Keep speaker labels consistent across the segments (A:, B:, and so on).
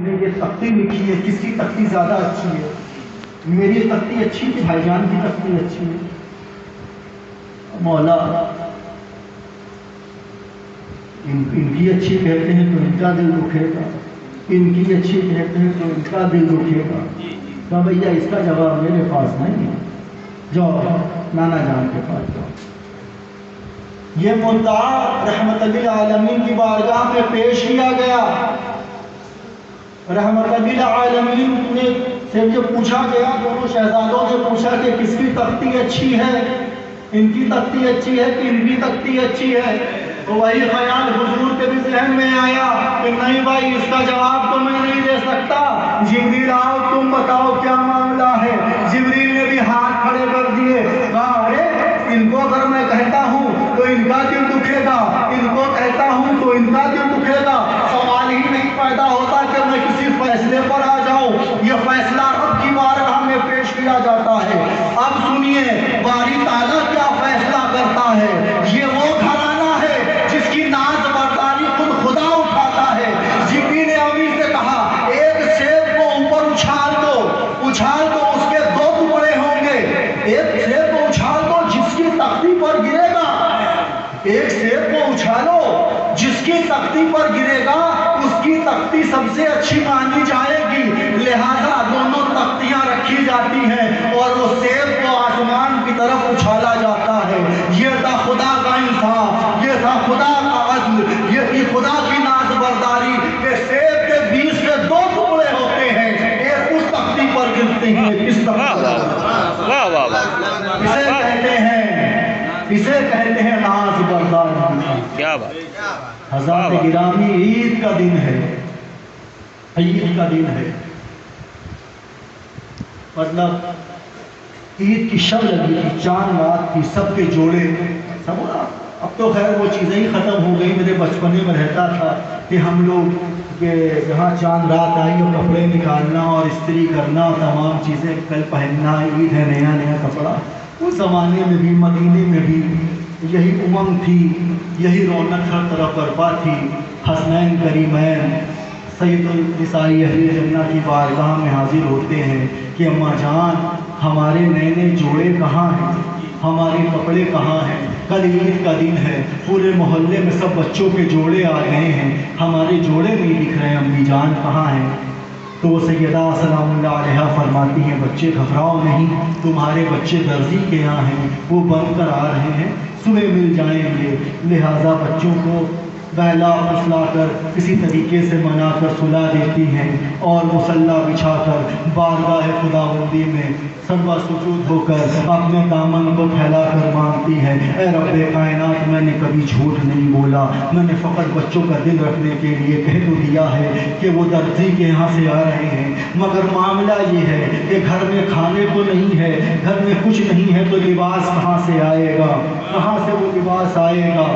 A: نے یہ تختی لکھی ہے، کس کی تختی زیادہ اچھی ہے؟ میری تختی اچھی کہ بھائی جان کی تختی اچھی ہے؟ مولا ان کی اچھی کہتے ہیں تو ان کا دل دکھے گا، ان کی اچھی کہتے ہیں تو ان کا دل دکھے گا۔ تو بھیا اس کا جواب میرے پاس نہیں ہے، جاؤ نانا جان کے پاس جاؤ۔ یہ مدعا رحمت للعالمین کی بارگاہ میں پیش کیا گیا۔ رحمت للعالمین نے سے جب پوچھا گیا، دونوں شہزادوں سے پوچھا کہ کس کی تختی اچھی ہے، ان کی تختی اچھی ہے کہ ان کی تختی اچھی ہے؟ تو وہی خیال حضور کے بھی ذہن میں آیا کہ نہیں بھائی اس کا جواب تو میں نہیں دے سکتا، جبریل آؤ تم بتاؤ کیا معاملہ ہے۔ جبریل نے بھی ہاتھ کھڑے کر دیے، کہا ارے ان کو اگر میں کہتا ہوں تو ان کا دل دکھے گا، ان کو کہتا ہوں تو ان کا دل دکھے گا، سوال ہی نہیں پیدا ہوتا کہ میں کسی فیصلے پر آ جاؤں۔ یہ فیصلہ رب کی بارگاہ میں پیش کیا جاتا ہے۔ اب سنیے باری تعالیٰ کیا فیصلہ کرتا ہے۔ یہ وہ گھرانہ ہے جس کی ناز برداری خود خدا اٹھاتا ہے۔ جبریل نے امی سے کہا ایک سیب کو اوپر اچھال دو اس کے دو ٹکڑے ہوں گے، ایک سیب کو اچھال دو جس کی تختی پر گرے گا، ایک سیب کو اچھالو جس کی تختی پر گرے گا اس کی تختی سب سے اچھی مانی جائے گی، لہذا دونوں تختیاں رکھی جاتی ہیں اور وہ سیب کو آسمان کی طرف اچھالا جاتا ہے۔ یہ تھا خدا کا انصاف، یہ تھا خدا کا عدل، یہ تھی خدا کی ناز برداری کہ سیب کے بیچ سے دو ٹکڑے ہوتے ہیں، ایک اس تختی پر گرتے ہیں، اس تختی پر۔ اسے کہتے ہیں ناز برداری۔
B: کیا بات،
A: حضرات گرامی عید کا دن ہے، عید کا دن ہے، مطلب عید کی شب لگی تھی، چاند رات تھی، سب کے جوڑے سب۔ اب تو خیر وہ چیزیں ہی ختم ہو گئی، میرے بچپنے میں رہتا تھا کہ ہم لوگ کہ جہاں چاند رات آئی اور کپڑے نکالنا اور استری کرنا، تمام چیزیں کل پہننا، عید ہے نیا نیا کپڑا۔ اس زمانے میں بھی مدینے میں بھی یہی امنگ تھی، یہی رونق ہر طرف برپا تھی۔ حسنین کریمین سید النساء اہل جنہ کی بارگاہ میں حاضر ہوتے ہیں کہ اماں جان ہمارے نئے نئے جوڑے کہاں ہیں، ہمارے کپڑے کہاں ہیں؟ کل عید کا دن ہے، پورے محلے میں سب بچوں کے جوڑے آ گئے ہیں، ہمارے جوڑے نہیں دکھ رہے، امی جان کہاں ہیں؟ تو وہ سیدہ سلام اللہ علیہا فرماتی ہیں بچے گھبراؤ نہیں، تمہارے بچے درزی کے یہاں ہیں، وہ بن کر آ رہے ہیں، صبح مل جائیں گے۔ لہٰذا بچوں کو بہلا پھسلا کر کسی طریقے سے منا کر سلا دیتی ہیں اور مصلی بچھا کر بارگاہ خداوندی میں سجدہ سجود ہو کر اپنے دامن کو پھیلا کر مانگتی ہے، اے رب کائنات میں نے کبھی جھوٹ نہیں بولا، میں نے فقط بچوں کا دل رکھنے کے لیے کہہ تو دیا ہے کہ وہ درزی کے یہاں سے آ رہے ہیں، مگر معاملہ یہ ہے کہ گھر میں کھانے کو نہیں ہے، گھر میں کچھ نہیں ہے، تو لباس کہاں سے آئے گا، کہاں سے وہ لباس آئے گا؟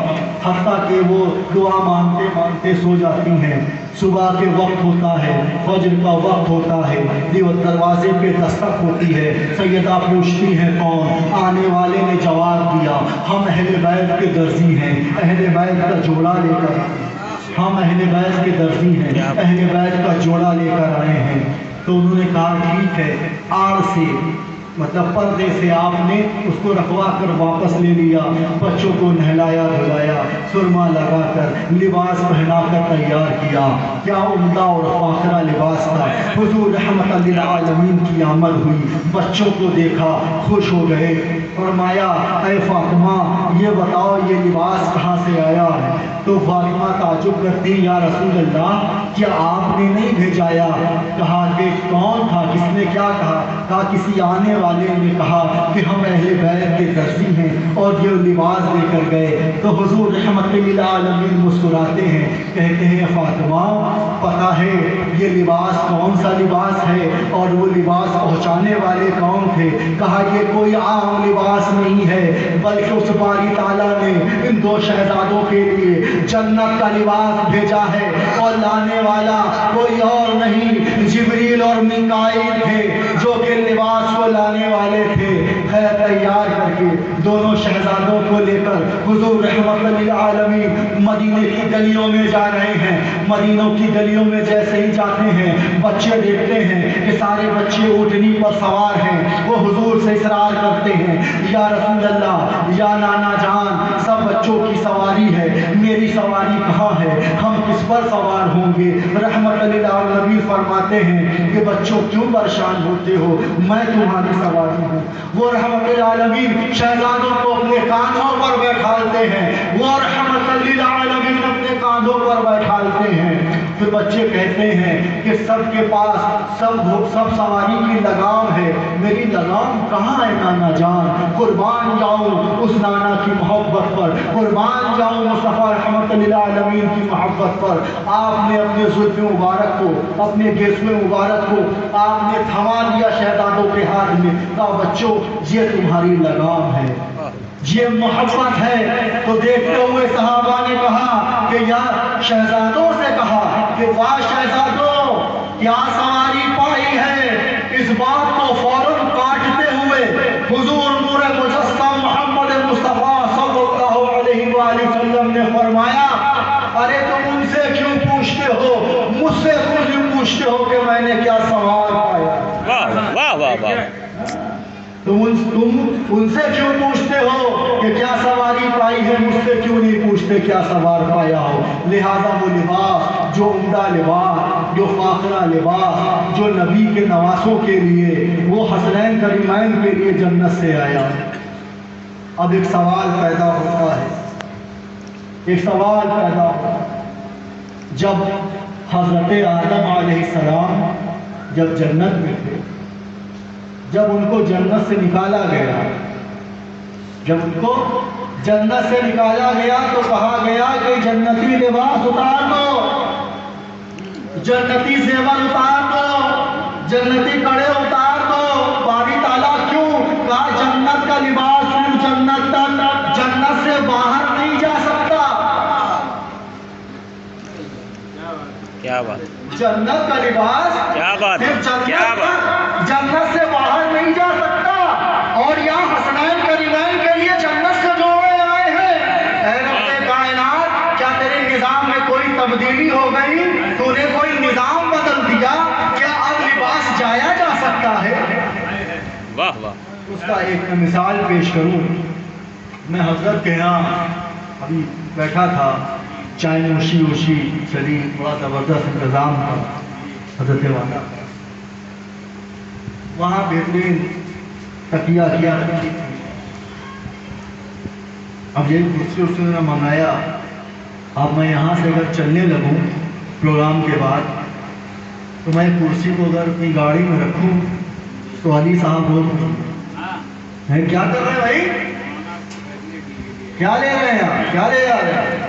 A: حتیٰ کہ وہ دعا مانگتے مانگتے سو جاتی ہیں۔ صبح کے وقت ہوتا ہے، فجر کا وقت ہوتا ہے، دروازے پہ دستک ہوتی ہے، سیدہ پوچھتی ہیں کون؟ آنے والے نے جواب دیا ہم اہل بیت کے درزی ہیں، اہل بیت کا جوڑا لے کر، ہم اہل بیت کے درزی ہیں، اہل بیت کا جوڑا لے کر آئے ہیں۔ تو انہوں نے کہا ٹھیک ہے، آڑ سے مطلب پردے سے آپ نے اس کو رکھوا کر واپس لے لیا، بچوں کو نہلایا دھلایا، سرما لگا کر لباس پہنا کر تیار کیا۔ کیا عمدہ اور فاخرہ لباس تھا۔ حضور رحمت للعالمین کی آمد ہوئی، بچوں کو دیکھا، خوش ہو گئے، فرمایا اے فاطمہ یہ بتاؤ یہ لباس کہاں سے آیا ہے؟ تو فاطمہ تعجب کرتی یا رسول اللہ کیا آپ نے نہیں بھیجایا؟ کہا کہ کون تھا، کس نے کیا کہا؟ کہا کسی آنے والے نے کہا کہ ہم اہل بیت کے درزی ہیں اور یہ لباس لے کر گئے۔ تو حضور رحمت للعالمین مسکراتے ہیں، کہتے ہیں فاطمہ پتہ ہے یہ لباس کون سا لباس ہے اور وہ لباس پہنچانے والے کون تھے؟ کہا یہ کوئی عام لباس نہیں ہے بلکہ اس باری تعالیٰ نے ان دو شہزادوں کے لیے جنت کا لباس بھیجا ہے، اور لانے والا کوئی اور نہیں جبریل اور میکائیل تھے جو کہ لباس کو لانے والے تھے۔ خیر تیار کر کے دونوں شہزادوں کو لے کر حضور رحمت للعالمین مدینے کی گلیوں میں جا رہے ہیں۔ مدینوں کی گلیوں میں جیسے ہی جاتے ہیں بچے دیکھتے ہیں کہ سارے بچے اونٹنی پر سوار ہیں، وہ حضور سے اصرار کرتے ہیں یا رسول اللہ یا نانا جان سب بچوں کی سواری ہے، میری سواری کہاں ہے، ہم کس پر سوار ہوں گے؟ رحمت للعالمین فرماتے ہیں کہ بچوں کیوں پریشان ہوتے ہو، میں تمہاری سواری ہوں۔ وہ رحمت للعالمین شہزادوں کو اپنے کاندھوں پر بیٹھالتے ہیں، وہ رحمت للعالمین اپنے کاندھوں پر بیٹھالتے ہیں۔ پھر بچے کہتے ہیں کہ سب کے پاس سب سواری کی لگام ہے، میری لگام کہاں ہے نانا جان؟ قربان جاؤں اس نانا کی محبت پر، قربان جاؤں مصطفیٰ رحمت للعالمین کی محبت پر۔ آپ نے اپنے زلف مبارک کو، اپنے گیسوے مبارک کو آپ نے تھما دیا شہزادوں کے ہاتھ میں، کہا بچوں یہ تمہاری لگام ہے، یہ محبت ہے۔ تو دیکھتے ہوئے صحابہ نے کہا کہ یا شہزادوں سے کہا کہ واہ شہزادوں کیا سواری پائی ہے۔ اس بات کو فوراً کاٹتے ہوئے حضور نور مجسم محمد مصطفیٰ صلی اللہ علیہ وآلہ وسلم نے فرمایا ارے تم ان سے کیوں پوچھتے ہو، مجھ سے کیوں پوچھتے ہو کہ میں نے کیا سوار پایا؟
B: واہ واہ واہ،
A: تم ان سے کیوں پوچھتے ہو کہ کیا سواری پائی ہے، مجھ سے کیوں نہیں پوچھتے کیا سوار پایا ہو؟ لہذا وہ لباس جو عمدہ لباس، جو فاخرہ لباس، جو نبی کے نواسوں کے لیے، وہ حسنین کریمین کے لیے جنت سے آیا۔ اب ایک سوال پیدا ہوتا ہے، ایک سوال پیدا ہوتا ہے، جب حضرت آدم علیہ السلام جب جنت میں تھے، جب ان کو جنت سے نکالا گیا، جب ان کو جنت سے نکالا گیا تو کہا گیا کہ جنتی لباس اتار دو، جنتی زیور اتار دو، جنتی کڑے اتار دو۔ باری تعالیٰ کیوں؟ کہا جنت کا لباس صرف جنت تک، جنت سے باہر نہیں جا سکتا۔
B: کیا بات،
A: جنت کا لباس
B: کیا بات،
A: صرف جنت
B: کیا بات،
A: تک، جنت سے باہر نہیں جا سکتا۔ اور یہاں حسنین کریمین کے لیے جنت سے جوڑے آئے ہیں۔ اے رب کائنات، کیا تیرے نظام میں کوئی تبدیلی ہو گئی؟ تو نے کوئی نظام بدل دیا؟ کیا اب لباس جایا جا سکتا ہے؟
B: واہ واہ،
A: اس کا ایک مثال پیش کروں۔ میں حضرت کے یہاں ابھی بیٹھا تھا، چائے نوشی ووشی چلی، بڑا زبردست انتظام تھا حضرت والا، وہاں بہترین تکیہ کیا رکھی تھی۔ اب یہ کرسی اس نے منگایا، اب میں یہاں سے اگر چلنے لگوں پروگرام کے بعد تو میں کرسی کو اگر اپنی گاڑی میں رکھوں تو علی صاحب بول میں کیا کر رہے ہیں بھائی، کیا لے رہے ہیں آپ، کیا لے جا رہے ہیں؟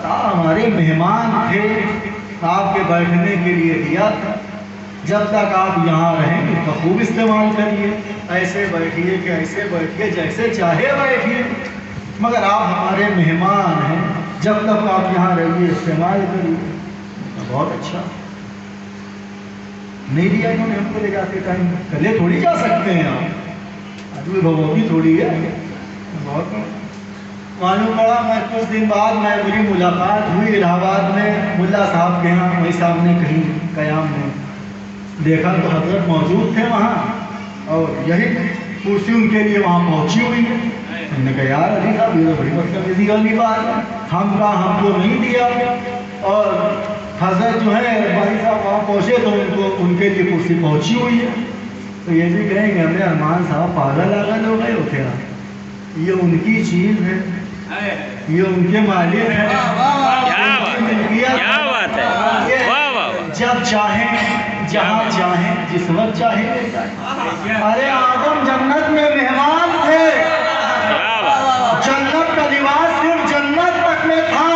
A: ہمارے مہمان تھے، آپ کے بیٹھنے کے لیے دیا تھا، جب تک آپ یہاں رہیں گے تو خوب استعمال کریے، ایسے بیٹھیے کہ ایسے بیٹھیے، جیسے چاہے بیٹھیے، مگر آپ ہمارے مہمان ہیں، جب تک آپ یہاں رہیے استعمال کریے۔ بہت اچھا، نہیں دیا انہوں نے ہم کو لے جاتے ٹائم، کلے تھوڑی جا سکتے ہیں آپ، آدمی بھگوتی تھوڑی ہے۔ بہت معلوم پڑا، میں کچھ دن بعد میری ملاقات ہوئی الہ آباد میں ملا صاحب کے یہاں، وہی سامنے کہیں قیام میں دیکھا تو حضرت موجود تھے وہاں، اور یہی کرسی ان کے لیے وہاں پہنچی ہوئی ہے۔ میں نے کہا یار علی صاحب یہ تو بڑی بدتمیزی والی بات ہے، ہم کو نہیں دیا، اور حضرت جو ہے بھائی صاحب وہاں پہنچے تو ان کے لیے کرسی پہنچی ہوئی ہے۔ تو یہ بھی کہیں گے ہمیں ارمان صاحب پاگل آگل ہو گئے ہوتے ہیں، یہ ان کی چیز ہے، یہ ان کے مالک ہیں،
B: کیا بات ہے، واہ واہ،
A: جب چاہیں جہاں چاہیں جس وقت چاہیں لے جائیں۔ ارے آدم جنت میں مہمان تھے، جنت کا لباس صرف جنت تک میں تھا۔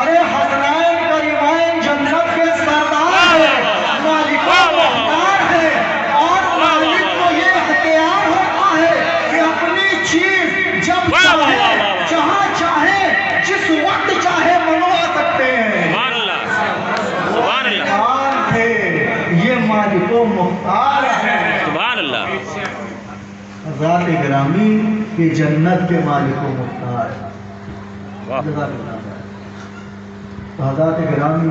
A: ارے حسنین کریمین جنت کے سردار ہیں، مالک مختار ہے، اور مالک کو یہ اختیار ہوتا ہے کہ اپنی چیز جب چاہے جہاں چاہے جس وقت چاہے منوا سکتے ہیں۔
B: سبحان اللہ،
A: یہ مالک و مختار ہے،
B: سبحان اللہ،
A: ذات گرامی یہ جنت کے مالک و مختار ہے۔
B: واہ،
A: تو حضرات گرامی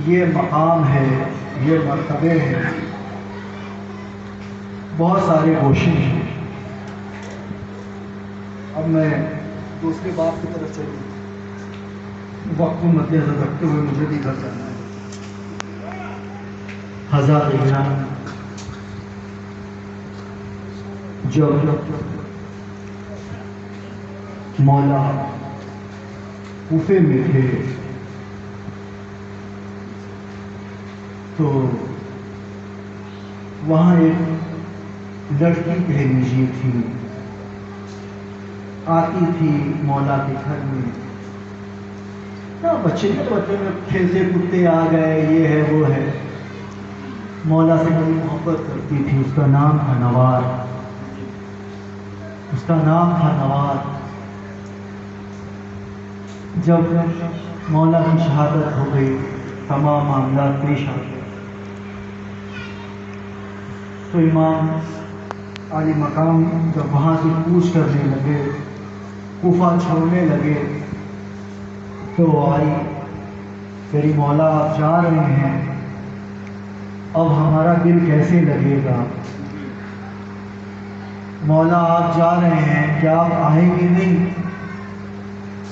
A: یہ مقام ہے، یہ مرتبے ہیں، بہت سارے گوشے ہیں۔ اب میں دوسرے باب کی طرف چلوں، وقت کو مد نظر رکھتے ہوئے مجھے بھی گھر جانا ہے۔ حضرات اکرام، جب مولا کوفے میں تھے تو وہاں ایک لڑکی کہہ لیجیے تھی، آتی تھی مولا کے گھر میں، بچے میں کھیلتے کودتے آ گئے، یہ ہے وہ ہے، مولا سے بڑی محبت کرتی تھی۔ اس کا نام تھا نوار، اس کا نام تھا نوار۔ جب مولا کی شہادت ہو گئی، تمام معاملات پیش آ گئے، تو امام عالی مقام جب وہاں سے کوچ کرنے لگے، کوفہ چھوڑنے لگے، تو آئی، تیری مولا آپ جا رہے ہیں، اب ہمارا دل کیسے لگے گا؟ مولا آپ جا رہے ہیں، کیا آپ آئیں گے نہیں؟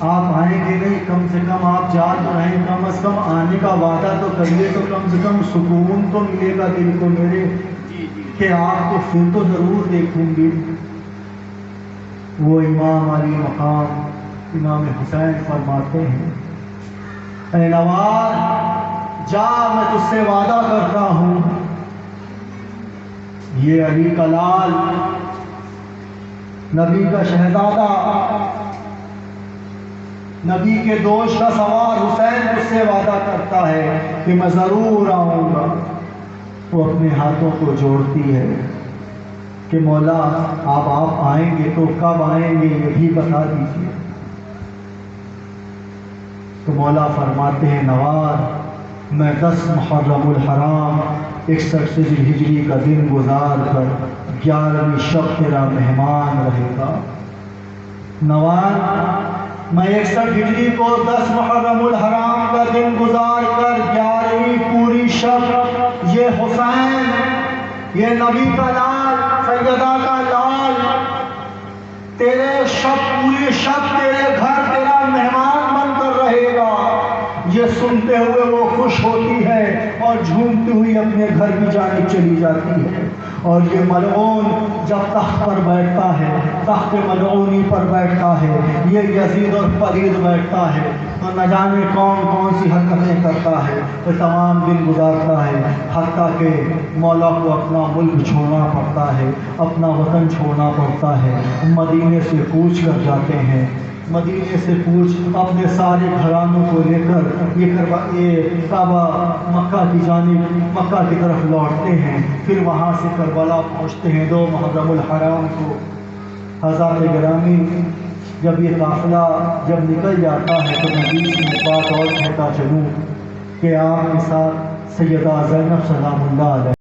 A: آپ آئیں گے نہیں، کم سے کم آپ جا تو رہے ہیں، کم از کم آنے کا وعدہ تو کریے، تو کم سے کم سکون تو ملے گا دل کو میرے کہ آپ کو پھر تو ضرور دیکھوں گی۔ وہ امام علی مقام امام حسین فرماتے ہیں، اے نوار جا، میں تجھ سے وعدہ کرتا ہوں، یہ علی کا لال، نبی کا شہزادہ، نبی کے دوش کا سوار حسین مجھ سے وعدہ کرتا ہے کہ میں ضرور آؤں گا۔ وہ اپنے ہاتھوں کو جوڑتی ہے کہ مولا آپ آئیں گے تو کب آئیں گے یہ بھی بتا دیجیے۔ تو مولا فرماتے ہیں، نوار میں 10 محرم الحرام 61 سے ہجری کا دن گزار کر 11ویں شب تیرا مہمان رہے گا۔ نوار میں 61 ہجری کو 10 محرم الحرام کا دن گزار کر 11ویں پوری شب، یہ حسین، یہ نبی کا لال، سیدہ کا لال، تیرے پوری شب تیرے گھر تیرا مہمان بن کر رہے گا۔ یہ سنتے ہوئے وہ خوش ہوتی ہے اور جھومتی ہوئی اپنے گھر کی جانب چلی جاتی ہے۔ اور یہ ملعون جب تخت پر بیٹھتا ہے، تخت ملعونی پر بیٹھتا ہے، یہ یزید اور پلید بیٹھتا ہے، تو نہ جانے کون کون سی حرکتیں کرتا ہے، تو تمام دن گزارتا ہے، حتیٰ کہ مولا کو اپنا ملک چھوڑنا پڑتا ہے، اپنا وطن چھوڑنا پڑتا ہے، مدینے سے کوچ کر جاتے ہیں، مدینے سے کوچ اپنے سارے گھرانوں کو لے کر یہ کعبہ مکہ کی جانب، مکہ کی طرف لوٹتے ہیں، پھر وہاں سے کربلا پہنچتے ہیں 2 محرم الحرام کو۔ حضرات گرامی، جب یہ قافلہ جب نکل جاتا ہے تو میں بیچ میں بات اور کہتا چلوں کہ آپ کے ساتھ سیدہ زینب سلام اللہ علیہ